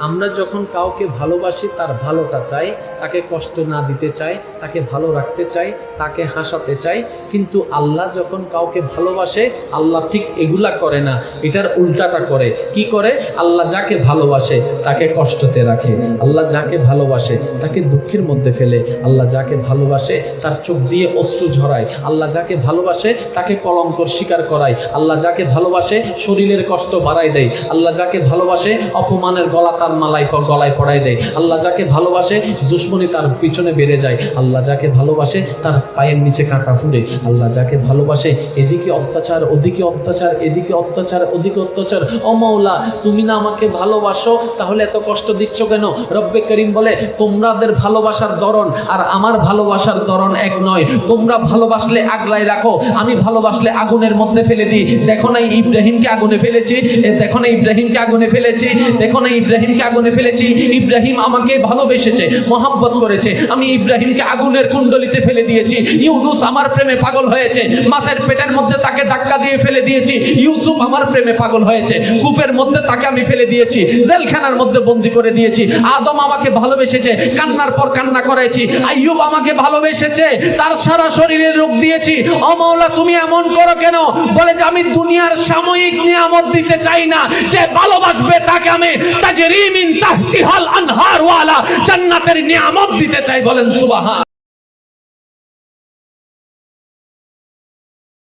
আমরা যখন কাউকে ভালোবাসি তার ভালোটা চাই, তাকে কষ্ট না দিতে চাই, তাকে ভালো রাখতে চাই, তাকে হাসাতে চাই। কিন্তু আল্লাহ যখন কাউকে ভালোবাসে আল্লাহ ঠিক এগুলা করে না, এটার উল্টাটা করে। কি করে? আল্লাহ যাকে ভালোবাসে তাকে কষ্টতে রাখে, আল্লাহ যাকে ভালোবাসে তাকে দুঃখের মধ্যে ফেলে, আল্লাহ যাকে ভালোবাসে তার চোখ দিয়ে অশ্রু ঝরায়, আল্লাহ যাকে ভালোবাসে তাকে কলঙ্কর স্বীকার করায়, আল্লাহ যাকে ভালোবাসে শরীরের কষ্ট বাড়ায় দেয়, আল্লাহ যাকে ভালোবাসে অপমানের গলা তার গলায় পড়ায় দেয়, আল্লাহ যাকে ভালোবাসে দুশ্মনী তার পিছনে বেড়ে যায়, আল্লাহ যাকে ভালোবাসে তার পায়ের নিচে কাঁটা ফুটে, আল্লাহ যাকে ভালোবাসে এদিকে অত্যাচার ওদিকে অত্যাচার, এদিকে অত্যাচার ওদিকে অত্যাচার। ও মাওলা, তুমি না আমাকে ভালোবাসো, তাহলে এত কষ্ট দিচ্ছ কেন? রব্বে করিম বলে, তোমাদের ভালোবাসার ধরন আর আমার ভালোবাসার ধরন এক নয়। তোমরা ভালোবাসলে আগলায় রাখো, আমি ভালোবাসলে আগুনের মধ্যে ফেলে দিই। দেখো না ইব্রাহিমকে আগুনে ফেলেছি, দেখো না ইব্রাহিমকে আগুনে ফেলেছি, দেখো না ইব্রাহিমকে আগুনে ফেলেছি। ইব্রাহিম আমাকে ভালোবেসেছে, মহব্বত করেছে, আমি ইব্রাহিমকে আগুনের কুণ্ডলিতে ফেলে দিয়েছি। ইউনুস আমার প্রেমে পাগল হয়েছে, মাছের পেটের মধ্যে তাকে ধাক্কা দিয়ে ফেলে দিয়েছি। ইউসুফ আমার প্রেমে পাগল হয়েছে, কূপের মধ্যে তাকে আমি ফেলে দিয়েছি, জেলখানার মধ্যে বন্দী করে দিয়েছি। আদম আমাকে ভালোবেসেছে, কান্নার পর কান্না করেছি। আইয়ুব আমাকে ভালোবেসেছে, তার সারা শরীরে রোগ দিয়েছি। ও মাওলা, তুমি এমন করো কেন? বলে যে আমি দুনিয়ার সাময়িক নিয়ামত দিতে চাই না, যে ভালোবাসবে তাকে আমি তাজরি মিন তাহতিহাল আনহার ওয়ালা জান্নাতের নিয়ামত দিতে চাই। বলেন সুবহান।